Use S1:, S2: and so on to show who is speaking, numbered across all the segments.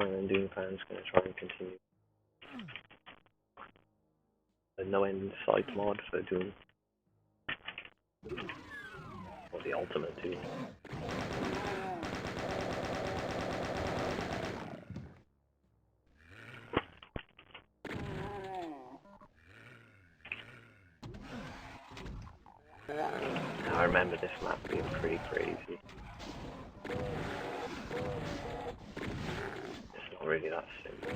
S1: And Doom fans gonna try and continue the no end sight mod for Doom. Or the ultimate Doom. I remember this map being pretty crazy. It's not really that simple.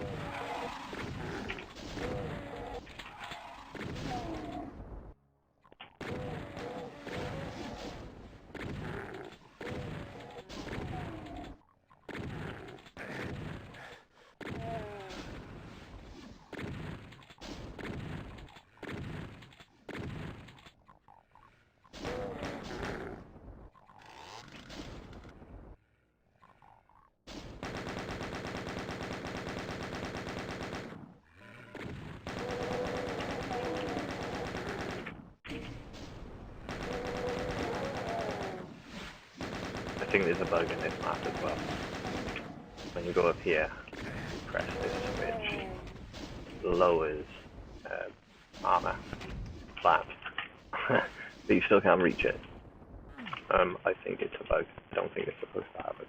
S1: I think there's a bug in this map as well. When you go up here, you press this switch, lowers armor, flat, but you still can't reach it. I think it's a bug. I don't think it's supposed to happen.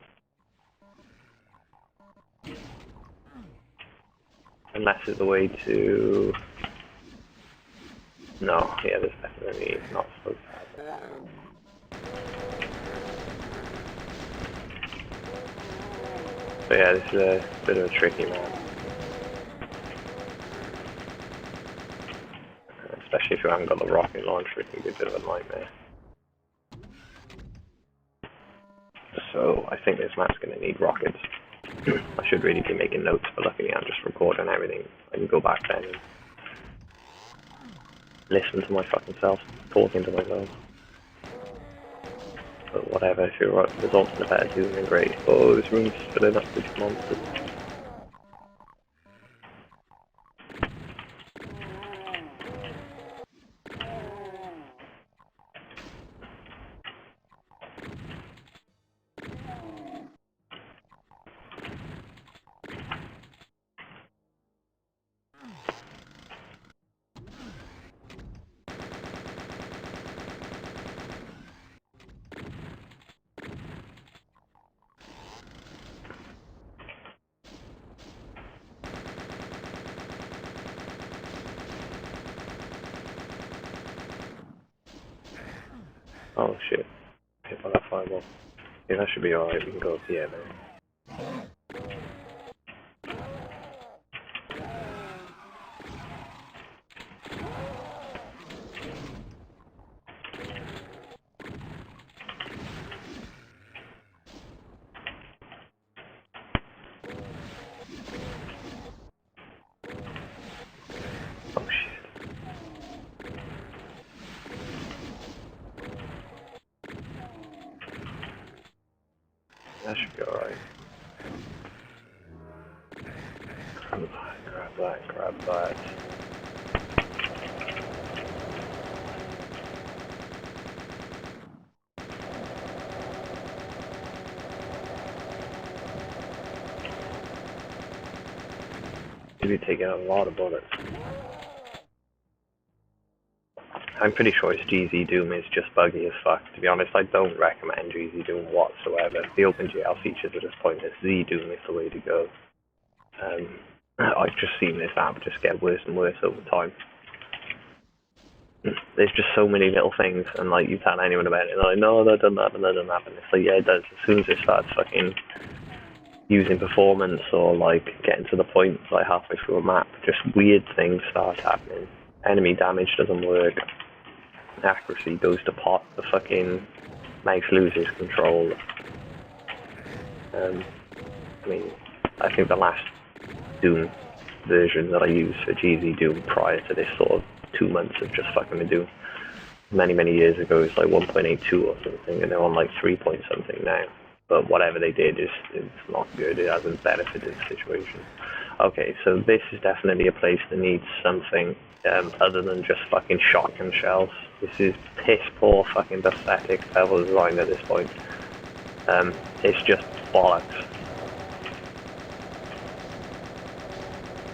S1: Unless there's a way to... No, yeah, there's definitely not supposed to happen. But yeah, this is a bit of a tricky one. Especially if you haven't got the rocket launcher, it can be a bit of a nightmare. So I think this map's going to need rockets. I should really be making notes, but luckily I'm just recording everything. I can go back then and listen to my fucking self, talking to myself. But whatever, if you're results in a better Doom, then great. Oh, this room's filling up with monsters. Oh shit, hit by that fireball. Yeah, that should be alright, we can go up here now. Oh shit. That should be alright. Grab that, grab that. You'll be taking a lot of bullets. I'm pretty sure it's GZ Doom is just buggy as fuck. To be honest, I don't recommend GZ Doom whatsoever. The OpenGL features are just pointless. Z Doom is the way to go. I've just seen this app just get worse and worse over time. There's just so many little things, and like you tell anyone about it, and they're like, no, that doesn't happen, that doesn't happen. It's like, yeah, it does. As soon as it starts fucking using performance or like getting to the point like halfway through a map, just weird things start happening. Enemy damage doesn't work. Accuracy goes to pot. The fucking mouse loses control. I mean, I think the last Doom version that I used for GZ Doom prior to this sort of 2 months of just fucking with Doom many years ago is like 1.82 or something, and they're on like 3 point something now. But whatever they did is not good. It hasn't benefited the situation. Okay, so this is definitely a place that needs something other than just fucking shotgun shells. This is piss poor fucking pathetic level design at this point. It's just bollocks.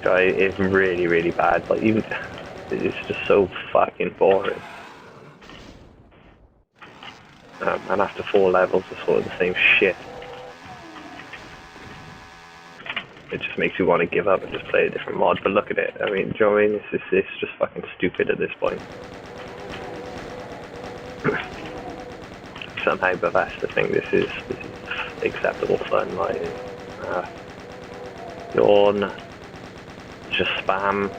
S1: Guy is really, really bad. Like, even it's just so fucking boring. And after 4 levels, it's sort of the same shit. It just makes you want to give up and just play a different mod. But look at it. I mean, do you know what I mean? It's just fucking stupid at this point. Somehow Bethesda think this is acceptable fun. Like, yawn, just spam,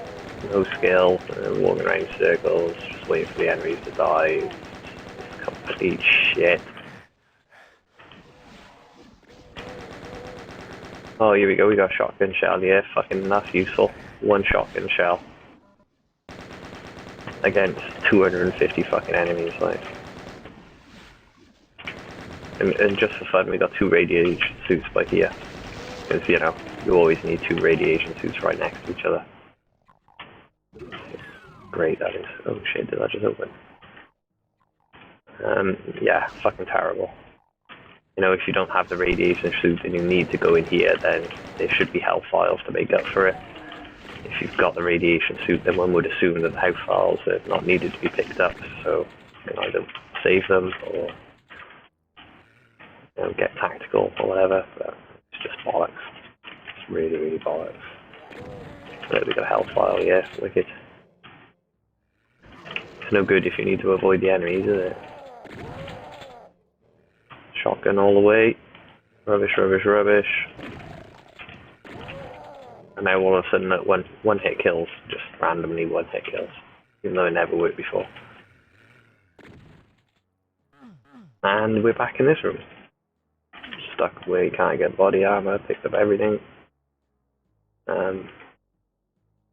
S1: no skill, walking around in circles, just waiting for the enemies to die. It's complete shit. Oh, here we go, we got a shotgun shell, yeah, fucking that's useful. 1 shotgun shell. Against 250 fucking enemies, like. And just for fun, we got 2 radiation suits by here. Because, you know, you always need 2 radiation suits right next to each other. Great, that is. Oh shit, did that just open? Yeah, fucking terrible. You know, if you don't have the radiation suit and you need to go in here, then there should be health files to make up for it. If you've got the radiation suit, then one would assume that the health files are not needed to be picked up, so you can either save them or get tactical or whatever, but it's just bollocks. It's really, really bollocks. There we got a health file, yeah, wicked. It's no good if you need to avoid the enemies, is it? Shotgun all the way. Rubbish, rubbish, rubbish. And now all of a sudden one hit kills, just randomly 1 hit kills. Even though it never worked before. And we're back in this room. Stuck where you can't get body armor, picked up everything.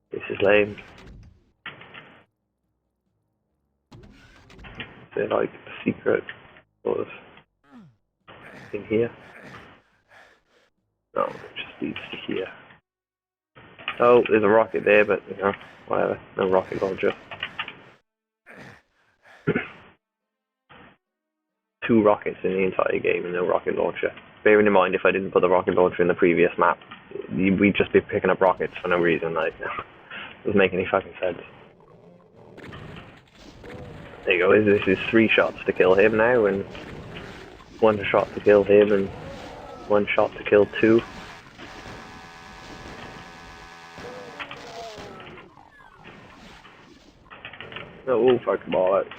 S1: This is lame. Is there like a secret sort of thing here? No, it just leads to here. Oh, there's a rocket there, but you know, whatever. No rocket launcher. 2 rockets in the entire game and no rocket launcher. Bearing in mind, if I didn't put the rocket launcher in the previous map, we'd just be picking up rockets for no reason. Like, it doesn't make any fucking sense. There you go. This is 3 shots to kill him now, and 1 shot to kill him, and 1 shot to kill 2. Oh, fucking bollocks.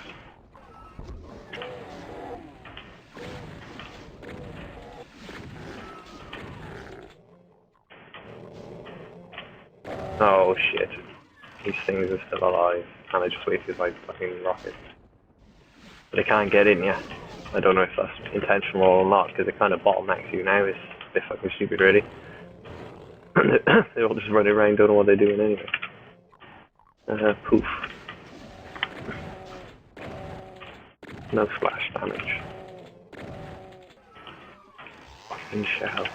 S1: Oh shit. These things are still alive, and I just wasted my fucking rocket. But I can't get in yet. I don't know if that's intentional or not, because it kind of bottlenecks you now. It's a bit fucking stupid, really. They're all just running around, don't know what they're doing anyway. Poof. No splash damage. Fucking shell.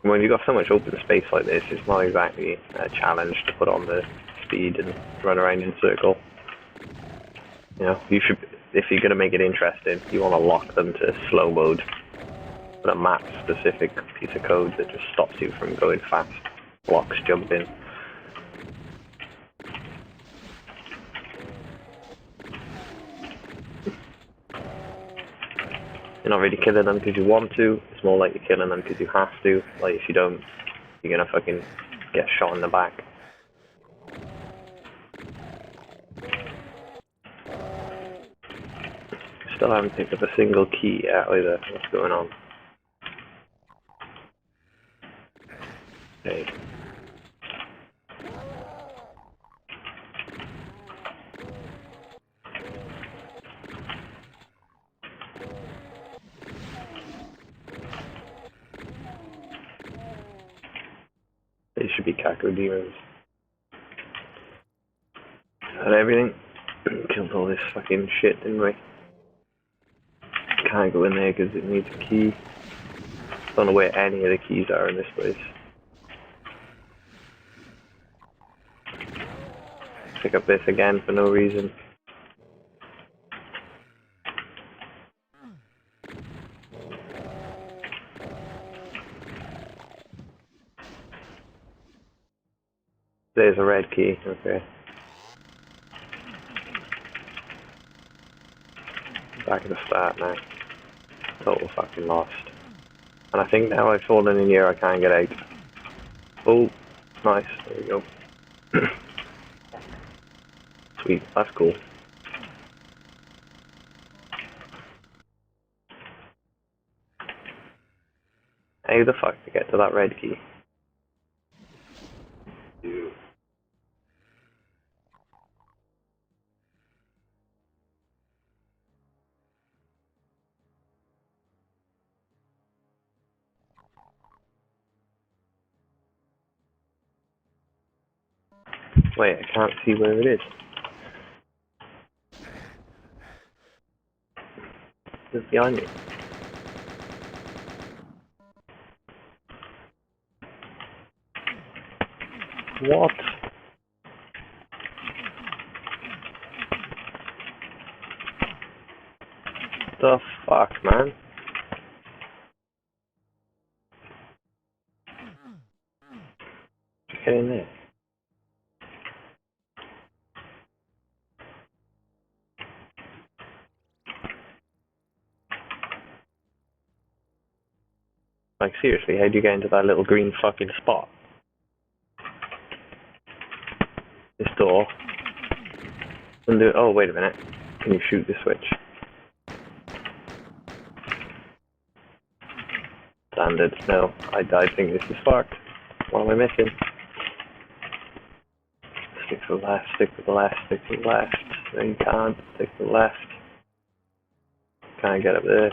S1: When you've got so much open space like this, it's not exactly a challenge to put on the speed and run around in a circle. You know, you should, if you're going to make it interesting, you want to lock them to slow mode. Put a map-specific piece of code that just stops you from going fast. Blocks jumping. You're not really killing them because you want to, it's more like you're killing them because you have to. Like, if you don't, you're gonna fucking get shot in the back. Still haven't picked up a single key yet either. What's going on? Okay. They should be Cacodemons. And everything. Killed all this fucking shit, didn't we? Can't go in there because it needs a key. Don't know where any of the keys are in this place. Pick up this again for no reason. There's a red key, okay. Back at the start now. Total fucking lost. And I think now I've fallen in here I can't get out. Oh, nice, there we go. Sweet, that's cool. How the fuck to get to that red key? Wait, I can't see where it is. It's behind me. What? The fuck, man? Just get in there. Like, seriously, how do you get into that little green fucking spot? This door. Oh, wait a minute. Can you shoot the switch? Standard. No, I think this is fucked. What am I missing? Stick to the left, stick to the left, stick to the left. No, you can't. Stick to the left. Can't get up there.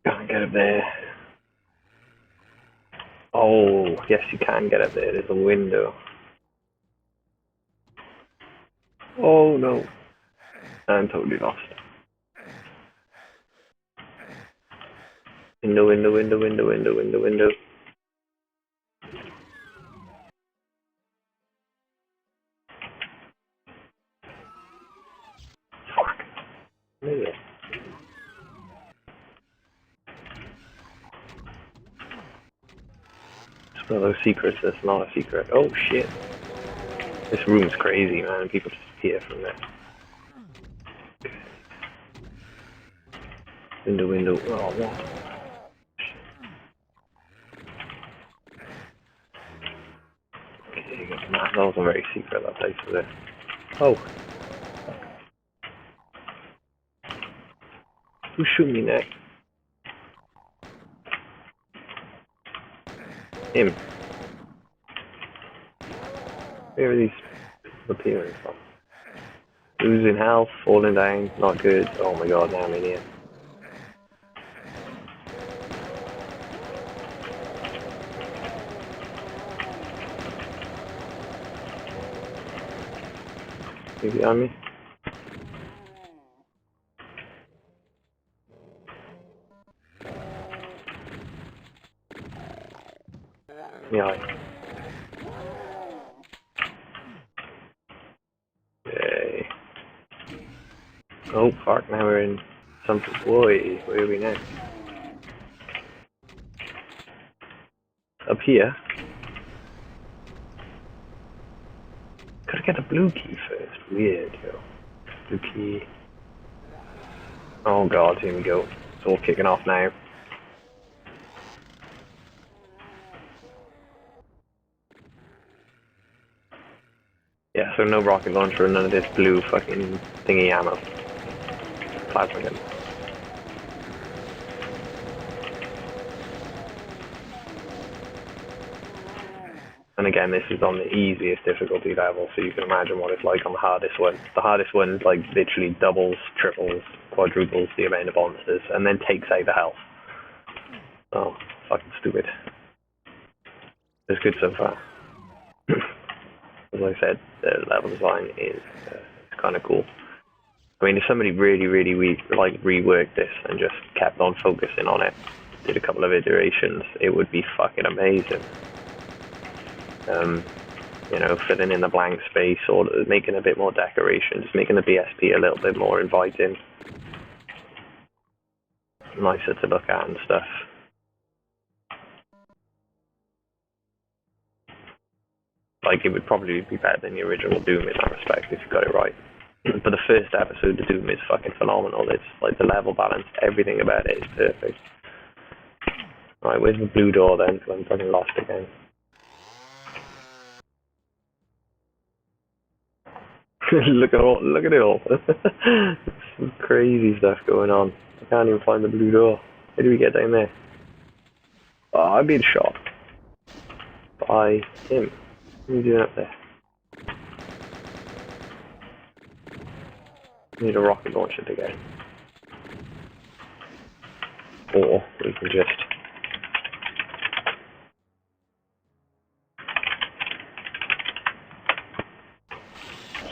S1: Can't get up there. Oh, yes, you can get up there. There's a window. Oh, no. I'm totally lost. Window, window, window, window, window, window, window. Fuck. Maybe. It's one of those secrets that's not a secret. Oh, shit. This room's crazy, man. People just appear from there. Window, window. Oh, what? Okay, that wasn't very secret, that place was there. Oh. Who's shooting me next? Him. Where are these appearing from? Losing health, falling down, not good. Oh my god, now I'm in here. You behind me? Yeah. Yay. Oh fuck, now we're in something. Boy, where are we now? Up here? Gotta get a blue key first. Weird, yo. Blue key. Oh god, here we go. It's all kicking off now. Yeah, so no rocket launcher, none of this blue fucking thingy ammo. Plasma gun. And again, this is on the easiest difficulty level, so you can imagine what it's like on the hardest one. The hardest one is like literally doubles, triples, quadruples the amount of monsters, and then takes out the health. Oh, fucking stupid. It's good so far. As I said, the level design is kind of cool. I mean, if somebody really reworked this and just kept on focusing on it, did a couple of iterations, it would be fucking amazing. You know, filling in the blank space or making a bit more decoration, just making the BSP a little bit more inviting, nicer to look at and stuff. Like, it would probably be better than the original Doom in that respect if you got it right. But the first episode of Doom is fucking phenomenal. It's like the level balance, everything about it is perfect. Right, where's the blue door then? Because I'm fucking lost again. look at it all. Some crazy stuff going on. I can't even find the blue door. How do we get down there? Oh, I've been shot by him. What are you doing up there? Need a rocket launcher to go. Or we can just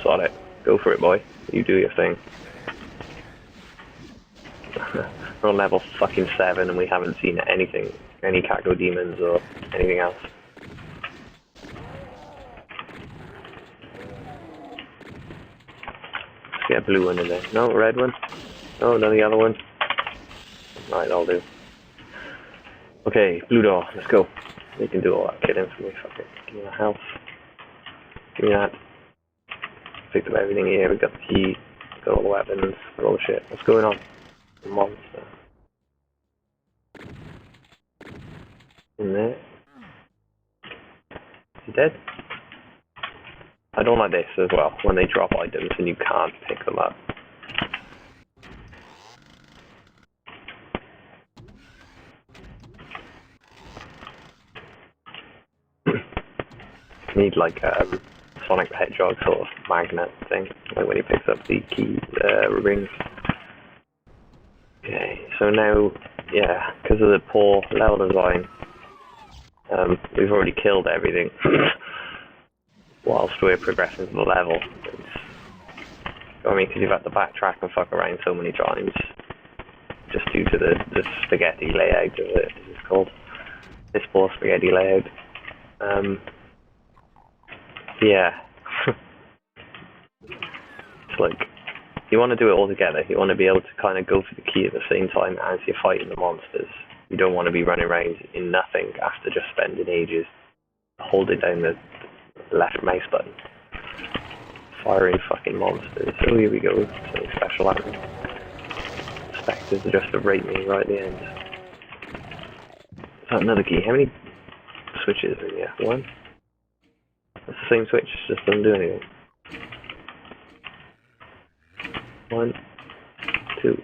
S1: sod it. Go for it, boy. You do your thing. We're on level fucking 7 and we haven't seen anything, any Cacodemons or anything else. Let's get a blue one in there. No, red one. No, no, the other one. Right, I'll do. Okay, blue door. Let's go. We can do all that killing for me. Fuck it. Give me the health. Give me that. Picked up everything here. We got the key. Got all the weapons. Got all the shit. What's going on? The monster. In there. Is he dead? I don't like this as well. When they drop items and you can't pick them up. Need like Sonic the Hedgehog sort of magnet thing, like when he picks up the key rings. Okay, so now, yeah, because of the poor level design, we've already killed everything whilst we're progressing to the level. I mean, because you've had to backtrack and fuck around so many times, just due to the spaghetti layout of it, as it's called. This poor spaghetti layout. Yeah. It's like, you want to do it all together. You want to be able to kind of go for the key at the same time as you're fighting the monsters. You don't want to be running around in nothing after just spending ages holding down the left mouse button. Firing fucking monsters. So here we go. Something special happened. Spectres are just to rate me right at the end. Is that another key? How many switches are in here? One? That's the same switch, just doesn't do anything. 1, 2.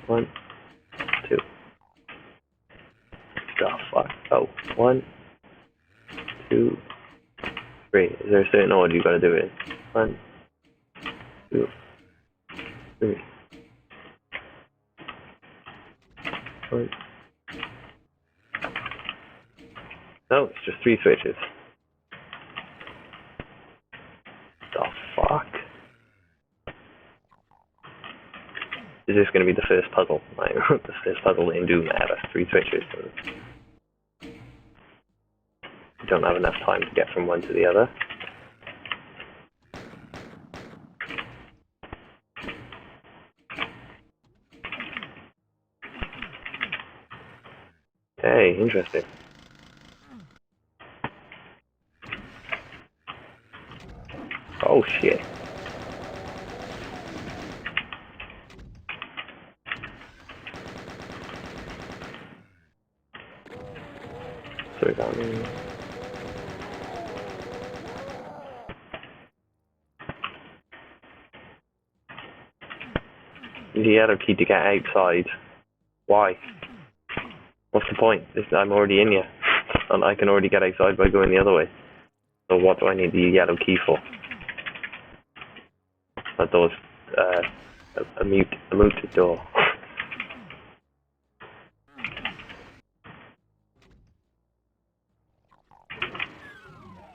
S1: 1, 2. Oh fuck. Oh, 1, 2, 3. Is there a certain order you gotta do it in? 1, 2, 3. 1. No, it's just 3 switches. The fuck? Is this going to be the first puzzle? Like, the first puzzle in Doom ever. 3 switches. And you don't have enough time to get from one to the other. Hey, interesting. Oh shit. So we got me. The yellow key to get outside. Why? What's the point? I'm already in here. And I can already get outside by going the other way. So what do I need the yellow key for? That door's a muted door.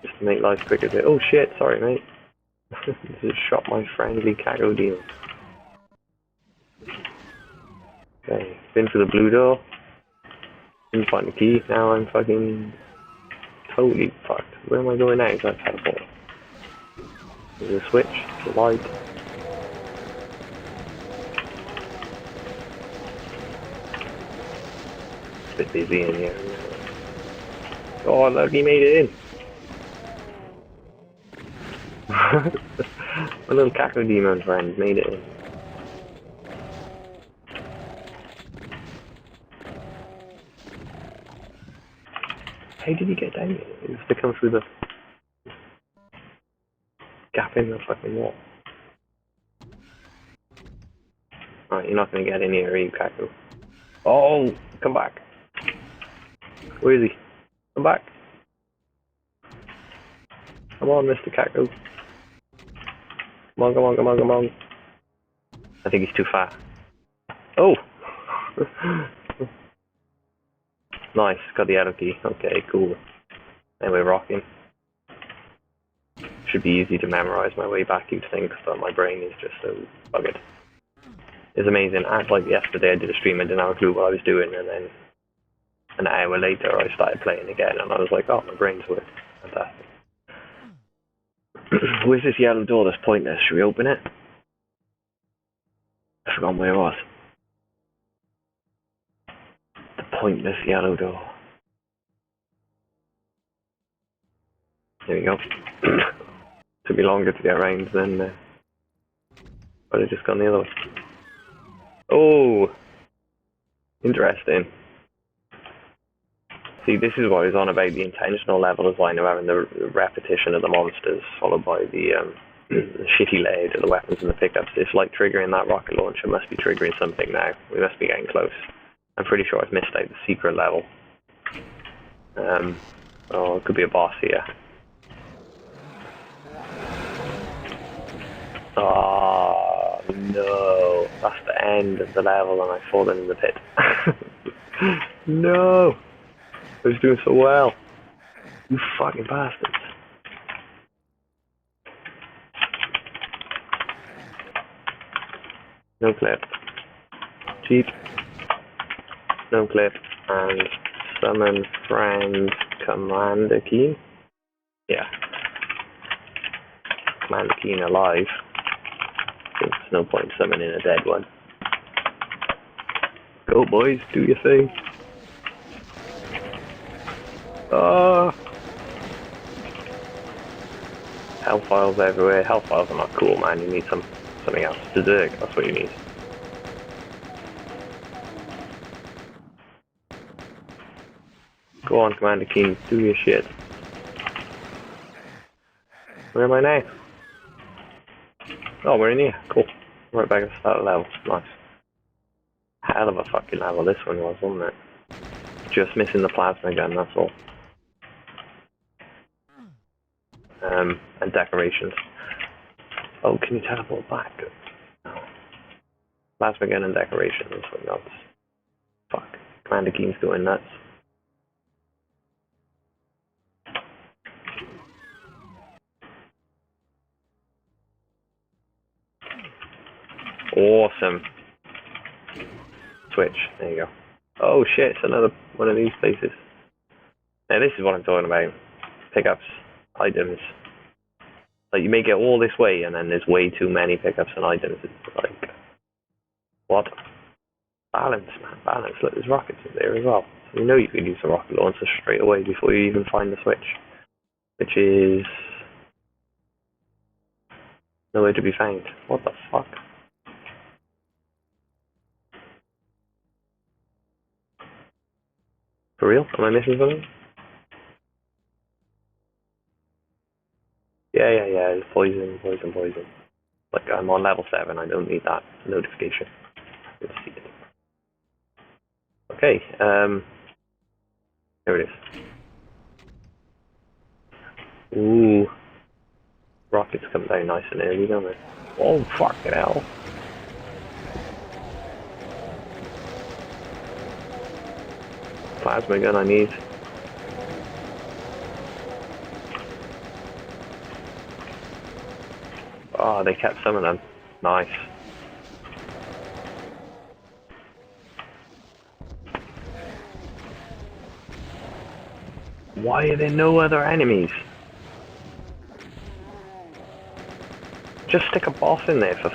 S1: Just to make life quicker. Oh shit, sorry mate. Just shot my friendly Cacodemon. Okay, been for the blue door. Didn't find the key, now I'm fucking totally fucked. Where am I going now? Is that teleport? There's a switch, the light. It's a bit busy in here. Oh, look, he made it in. My little Caco Demon friend made it in. How did he get down here? He has to come through the gap in the fucking wall. Alright, you're not gonna get in here, are you, Caco? Oh, come back. Where is he? Come back. Come on, Mr. Caco. Come on, come on, come on, come on. I think he's too far. Oh! Nice, got the arrow key. Okay, cool. And we're rocking. Should be easy to memorize my way back, you'd think, but my brain is just so buggered. It's amazing. As like yesterday, I did a stream, I didn't have a clue what I was doing, and then an hour later, I started playing again, and I was like, oh, my brain's working. Fantastic. Where's this yellow door that's pointless? Should we open it? I forgot where it was. The pointless yellow door. There we go. Took me longer to get around than I'd have just gone the other way. Oh! Interesting. See, this is what I was on about, the intentional level design of having the repetition of the monsters followed by the shitty layout of the weapons and the pickups. It's like triggering that rocket launcher must be triggering something now. We must be getting close. I'm pretty sure I've missed out the secret level. Oh, it could be a boss here. Oh, no. That's the end of the level and I've fallen in the pit. No! I was doing so well. You fucking bastards. No clip. Cheat. No clip. And summon friend Commander Keen. Yeah. Commander Keen alive. There's no point summoning a dead one. Go boys, do your thing. Hellfiles everywhere. Hellfiles are not cool, man. You need something else to do. That's what you need. Go on, Commander Keen. Do your shit. Where am I now? Oh, we're in here. Cool. Right back at the start of the level. Nice. Hell of a fucking level this one was, wasn't it? Just missing the plasma gun, that's all. And decorations. Oh, can you teleport back? No. Plasma gun and decorations, what else? Fuck. Commander Keen's going nuts. Awesome. Switch, there you go. Oh shit, it's another one of these places. Now this is what I'm talking about. Pickups, items. Like you make it all this way and then there's way too many pickups and items. It's like, what? Balance, man, balance. Look, there's rockets in there as well. So you know you can use a rocket launcher straight away before you even find the switch. Which is nowhere to be found. What the fuck? For real? Am I missing something? Yeah. It's poison. Like, I'm on level 7, I don't need that notification. Let's see it. Okay, there it is. Ooh. Rockets come down nice and early, don't they? Oh, fucking hell. Plasma gun I need. Oh, they kept some of them. Nice. Why are there no other enemies? Just stick a boss in there for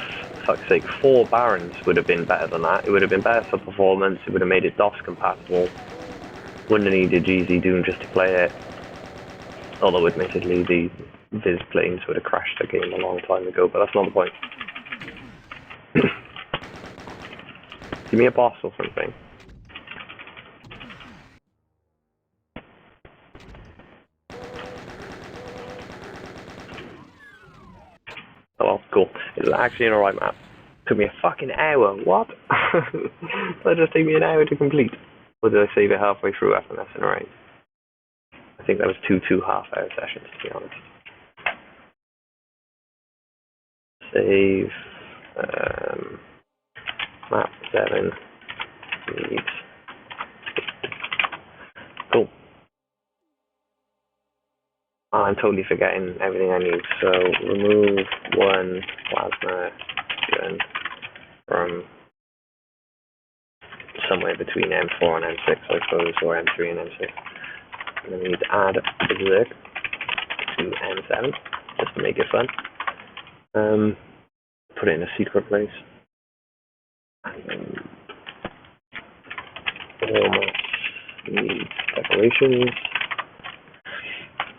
S1: fuck's sake. 4 barons would have been better than that. It would have been better for performance. It would have made it DOS compatible. Wouldn't have needed GZ Doom just to play it. Although admittedly the Viz planes would have crashed the game a long time ago, but that's not the point. Give me a boss or something. Oh well, cool. It's actually an alright map. Took me a fucking hour. What? That just took me an hour to complete. Or did I save it halfway through after messing around? I think that was two half-hour sessions, to be honest. Save. Map 7 needs. Cool. Oh, I'm totally forgetting everything I need. So remove one plasma gun from somewhere between M4 and M6, I suppose, or M3 and M6. And then we need to add Berserk to M7 just to make it fun. Put it in a secret place. And then almost need decorations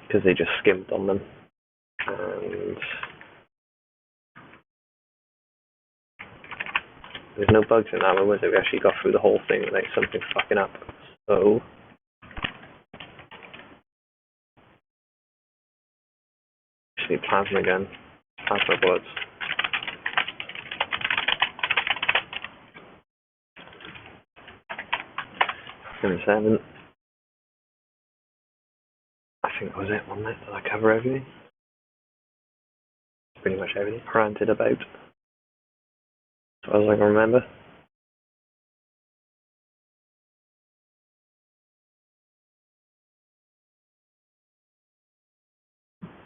S1: because they just skimped on them. And there's no bugs in that one, was there? We actually got through the whole thing without something fucking up. So just need plasma gun, plasma bullets. M7. I think that was it, wasn't it? Did I cover everything? Pretty much everything. Ranted about. As far as I can remember.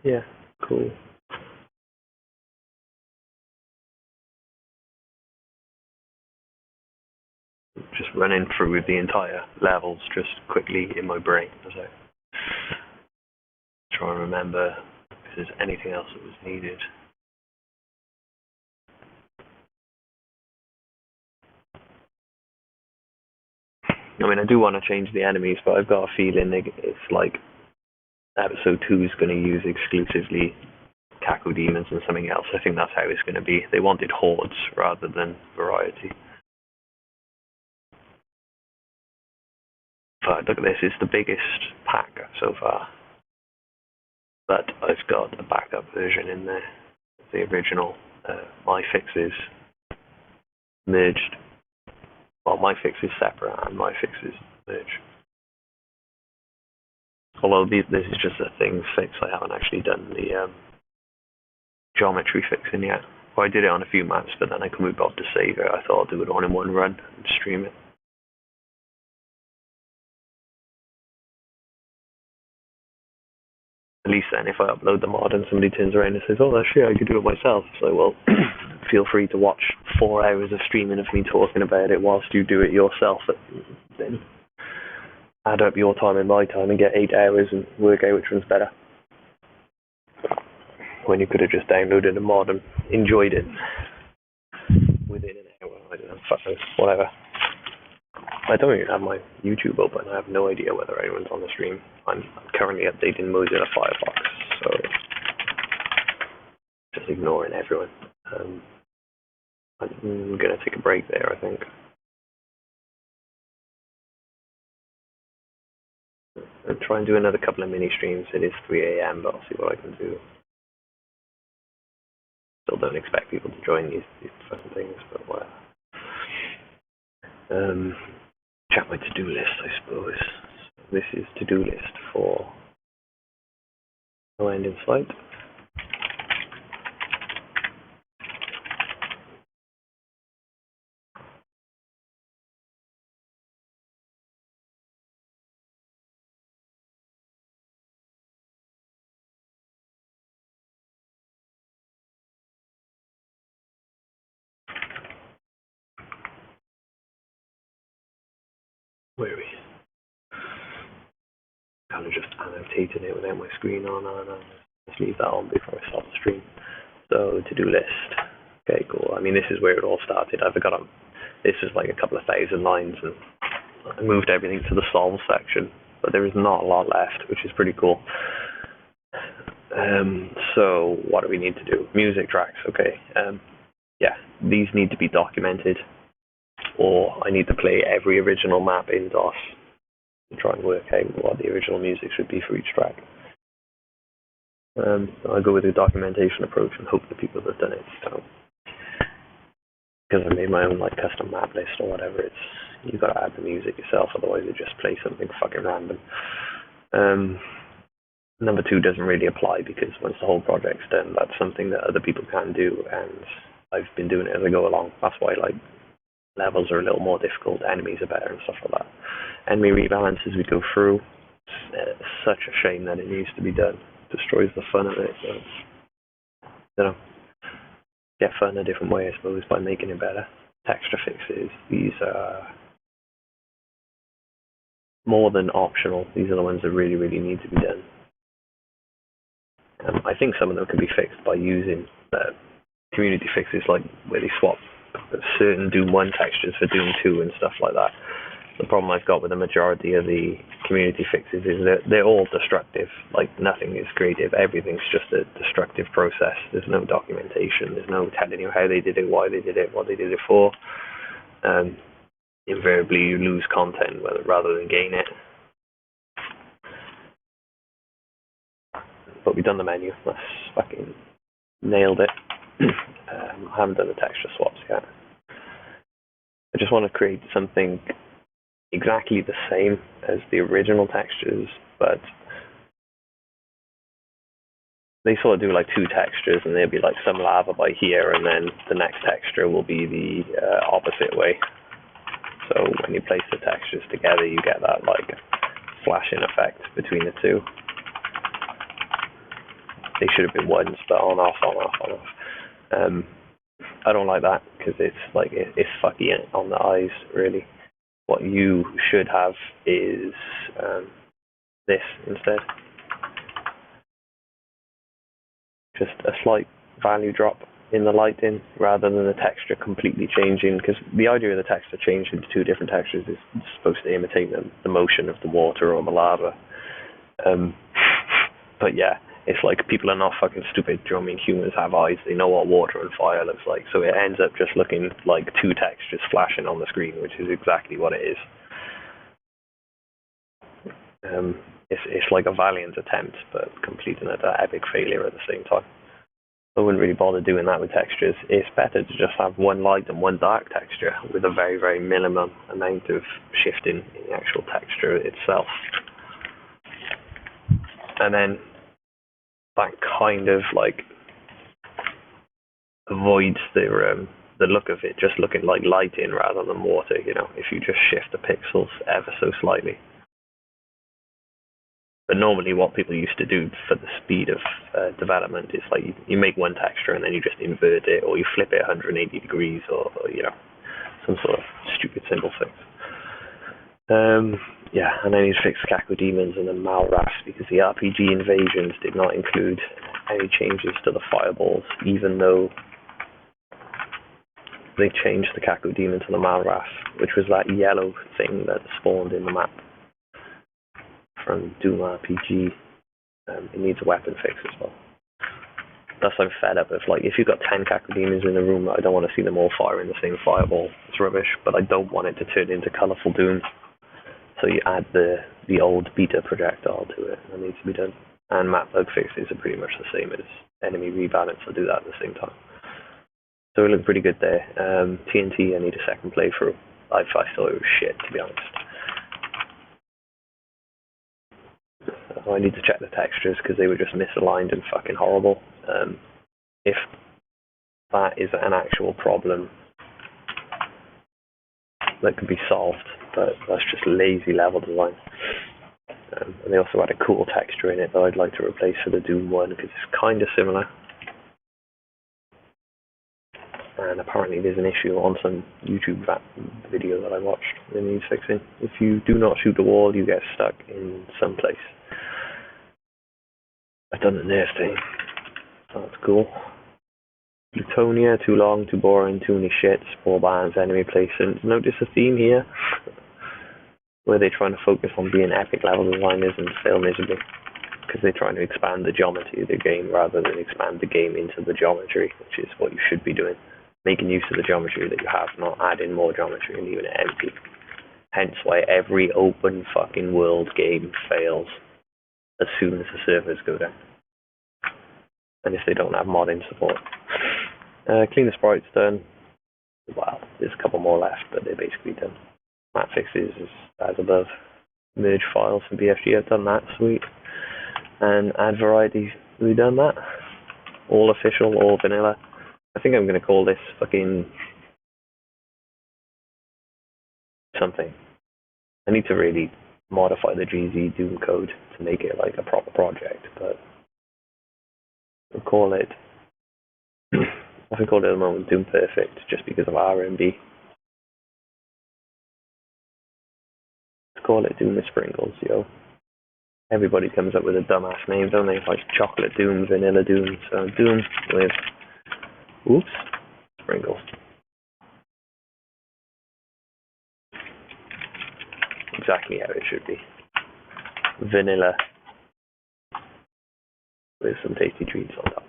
S1: Yeah, cool. Just running through the entire levels just quickly in my brain as I try and remember if there's anything else that was needed. I mean, I do want to change the enemies, but I've got a feeling it's like episode 2 is going to use exclusively Cacodemons and something else. I think that's how it's going to be. They wanted hordes rather than variety. But look at this, it's the biggest pack so far. But I've got a backup version in there. The original MyFixes merged. Well, MyFix is separate and MyFix is merged. Although this is just a thing fix, I haven't actually done the geometry fixing yet. Well, I did it on a few maps, but then I couldn't move to save it. I thought I'd do it all in one run and stream it. At least then, if I upload the mod and somebody turns around and says, oh, that's shit, I could do it myself. So, well, feel free to watch 4 hours of streaming of me talking about it whilst you do it yourself. Then add up your time and my time and get 8 hours and work out which one's better. When you could have just downloaded a mod and enjoyed it within an hour. I don't know, fuck this, whatever. I don't even have my YouTube open. I have no idea whether anyone's on the stream. I'm currently updating Mozilla Firefox, so just ignoring everyone. I'm gonna take a break there, I think. I'll try and do another couple of mini streams. It is 3 AM, but I'll see what I can do. Still don't expect people to join these fucking things, but whatever. Check my to-do list, I suppose. This is to-do list for No End in Sight. Where are we? Kind of just annotating it without my screen on, and just leave that on before I start the stream. So, to-do list. Okay, cool. I mean, this is where it all started. I forgot this is like a couple of thousand lines, and I moved everything to the solve section, but there is not a lot left, which is pretty cool. So what do we need to do? Music tracks, okay. Yeah, these need to be documented, or I need to play every original map in DOS and try and work out what the original music should be for each track. I go with the documentation approach and hope the people that have done it don't. Because I made my own like custom map list or whatever, you got to add the music yourself, otherwise it just plays something fucking random. Number 2 doesn't really apply because once the whole project's done, that's something that other people can do, and I've been doing it as I go along. That's why like levels are a little more difficult, enemies are better and stuff like that. Enemy rebalance as we go through. It's such a shame that it needs to be done. It destroys the fun of it. So, you know, get fun a different way, I suppose, by making it better. Texture fixes. These are more than optional. These are the ones that really, really need to be done. I think some of them can be fixed by using community fixes, like where they swap certain Doom 1 textures for Doom 2 and stuff like that. The problem I've got with the majority of the community fixes is that they're all destructive. Like, nothing is creative. Everything's just a destructive process. There's no documentation. There's no telling you how they did it, why they did it, what they did it for. Invariably, you lose content rather than gain it. But we've done the menu. That's fucking nailed it. I haven't done the texture swaps yet. I just want to create something exactly the same as the original textures, but they sort of do like 2 textures, and there'll be like some lava by here, and then the next texture will be the opposite way. So when you place the textures together, you get that like flashing effect between the 2. They should have been ones, but on off, on off, on off. I don't like that because it's like it's fucky on the eyes, really. What you should have is this instead. Just a slight value drop in the lighting rather than the texture completely changing, because the idea of the texture changing into 2 different textures is supposed to imitate the motion of the water or the lava. But yeah, it's like people are not fucking stupid. Do you know what I mean? Humans have eyes. They know what water and fire looks like. So it ends up just looking like 2 textures flashing on the screen, which is exactly what it is. It's like a valiant attempt, but completing an epic failure at the same time. I wouldn't really bother doing that with textures. It's better to just have 1 light and 1 dark texture with a very, very minimum amount of shifting in the actual texture itself. And then that kind of like avoids the look of it just looking like lighting rather than water, you know, if you just shift the pixels ever so slightly. But normally what people used to do for the speed of development is like you make 1 texture and then you just invert it, or you flip it 180 degrees, or you know, some sort of stupid simple fix. Yeah, and I need to fix Cacodemons and the Malrafs because the RPG Invasions did not include any changes to the fireballs, even though they changed the Cacodemon to the Malraf, which was that yellow thing that spawned in the map from Doom RPG. It needs a weapon fix as well. Thus I'm fed up of, like, if you've got 10 Cacodemons in the room, I don't want to see them all firing the same fireball. It's rubbish, but I don't want it to turn into Colourful Doom. So you add the old beta projectile to it. That needs to be done. And map bug fixes are pretty much the same as enemy rebalance. I'll do that at the same time. So we look pretty good there. TNT, I need a second playthrough. I thought it was shit, to be honest. I need to check the textures because they were just misaligned and fucking horrible. If that is an actual problem that could be solved, but that's just lazy level design. And they also had a cool texture in it that I'd like to replace for the Doom 1 because it's kind of similar. And apparently there's an issue on some YouTube video that I watched that needs fixing. If you do not shoot the wall, you get stuck in some place. I've done the nerf thing. That's cool. Plutonia, too long, too boring, too many shits, 4 bands, enemy placement. Notice a theme here? where they're trying to focus on being epic level designers and fail miserably because they're trying to expand the geometry of the game rather than expand the game into the geometry, which is what you should be doing. Making use of the geometry that you have, not adding more geometry and leaving it empty. Hence why every open fucking world game fails as soon as the servers go down. And if they don't have modding support. Clean the sprites done. Well, there's a couple more left, but they're basically done. Map fixes as above. Merge files from BFG, I've done that, sweet. And add variety, we've done that. All official, all vanilla. I think I'm going to call this fucking something. I need to really modify the GZ Doom code to make it like a proper project, but we'll call it, I think call it at the moment Doom Perfect, just because of RMB. Let's call it Doom with Sprinkles, yo. Everybody comes up with a dumbass name, don't they? Like Chocolate Doom, Vanilla Doom, so Doom with, oops, Sprinkles. Exactly how it should be. Vanilla with some tasty treats on top.